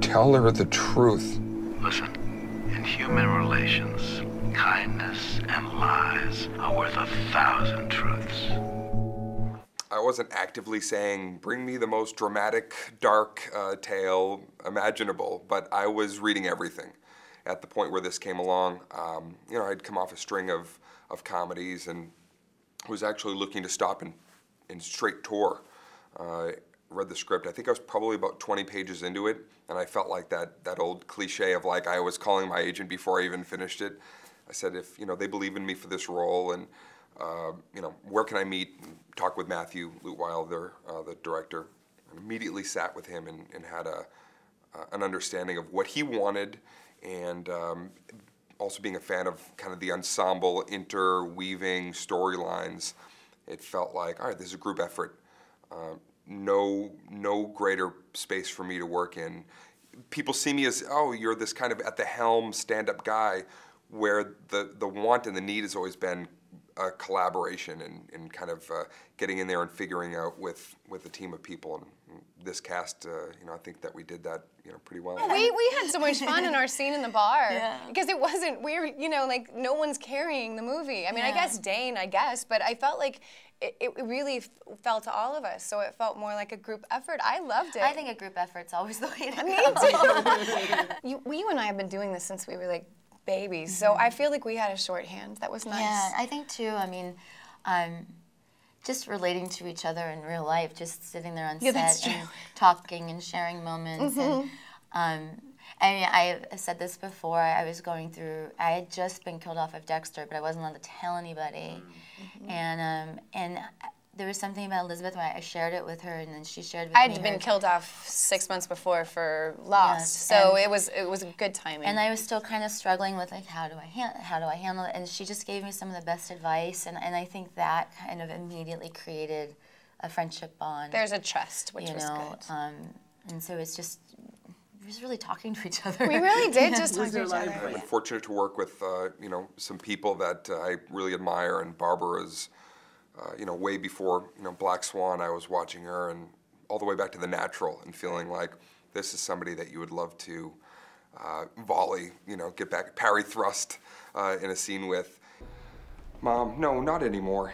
Tell her the truth. Listen, in human relations, kindness and lies are worth 1,000 truths. I wasn't actively saying, bring me the most dramatic, dark tale imaginable, but I was reading everything. At the point where this came along, you know, I'd come off a string of comedies and was actually looking to stop and straight tour. Read the script. I think I was probably about 20 pages into it, and I felt like that old cliche of like I was calling my agent before I even finished it. I said, if you know they believe in me for this role, and you know, where can I meet and talk with Matthew Lutwilder, the director. And immediately sat with him and had an understanding of what he wanted, and also being a fan of kind of the ensemble interweaving storylines. It felt like, all right, this is a group effort. No greater space for me to work in. People see me as, oh, you're this kind of at the helm stand-up guy, where the want and the need has always been a collaboration and kind of getting in there and figuring out with a team of people. And this cast, you know, I think that we did that, you know, pretty well. We had so much fun in our scene in the bar, because it wasn't, we were, you know, like no one's carrying the movie. I mean, I guess Dane, but I felt like it really felt to all of us, so it felt more like a group effort. I loved it. I think a group effort's always the way to go. Me too. You and I have been doing this since we were like babies, so I feel like we had a shorthand. That was nice. Yeah, I think too. I mean, just relating to each other in real life, just sitting there on set and talking and sharing moments. And I mean, I said this before. I was going through. I had just been killed off of Dexter, but I wasn't allowed to tell anybody. And there was something about Elizabeth where I shared it with her, and then she shared it with me. I'd been killed off 6 months before for Lost, so it was a good timing. And I was still kind of struggling with like how do I handle it, and she just gave me some of the best advice, and I think that kind of immediately created a friendship bond. There's a trust, which was good. And so it's just. We was really talking to each other. We really did just talk to each other. I've been fortunate to work with you know, some people that I really admire, and Barbara's you know, way before, you know, Black Swan, I was watching her, and all the way back to The Natural, and feeling like this is somebody that you would love to volley, you know, get back, parry thrust in a scene with. Mom, no, not anymore.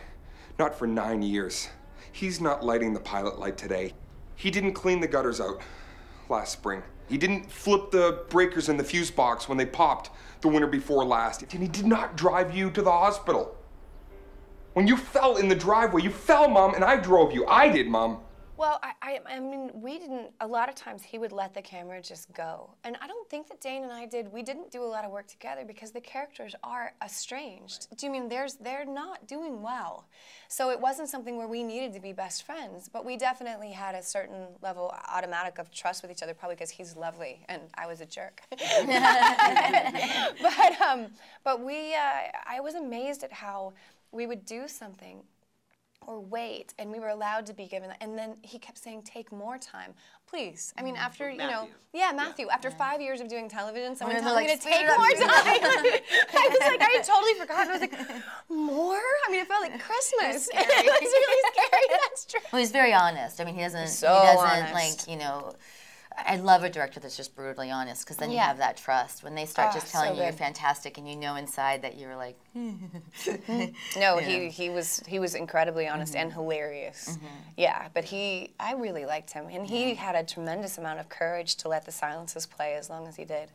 Not for 9 years. He's not lighting the pilot light today. He didn't clean the gutters out last spring. He didn't flip the breakers in the fuse box when they popped the winter before last. And he did not drive you to the hospital. When you fell in the driveway, you fell, Mom, and I drove you. I did, Mom. Well, I mean, we didn't, a lot of times he would let the camera just go. And I don't think that Dane and I did, we didn't do a lot of work together because the characters are estranged. Do you mean they're not doing well? So it wasn't something where we needed to be best friends, but we definitely had a certain level automatic of trust with each other, probably because he's lovely and I was a jerk. But I was amazed at how we would do something or wait, and we were allowed to be given that. And then he kept saying, take more time. Please. I mean, after, you know, Matthew, after 5 years of doing television, someone telling me to take more time. I was like, I totally forgot. I was like, more? I mean, it felt like Christmas. It was really scary, that's true. Well, he's very honest. I mean, he doesn't like, you know, I love a director that's just brutally honest, because then you have that trust. When they start just telling you you're fantastic, and you know inside that you're like, No, he was incredibly honest and hilarious. Yeah, but I really liked him, and he had a tremendous amount of courage to let the silences play as long as he did.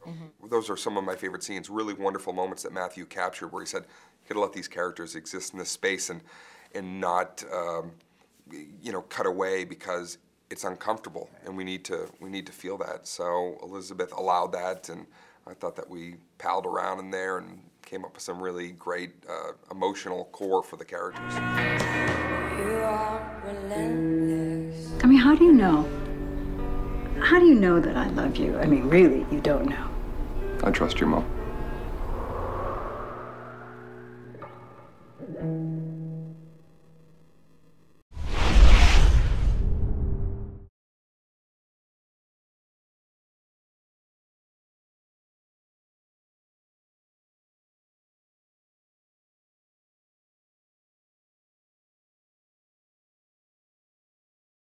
Those are some of my favorite scenes, really wonderful moments that Matthew captured, where he said, you gotta let these characters exist in this space and not, you know, cut away because it's uncomfortable, and we need to feel that. So Elizabeth allowed that, and I thought that we palled around in there and came up with some really great emotional core for the characters. I mean, how do you know? How do you know that I love you? I mean, really, you don't know. I trust your mom.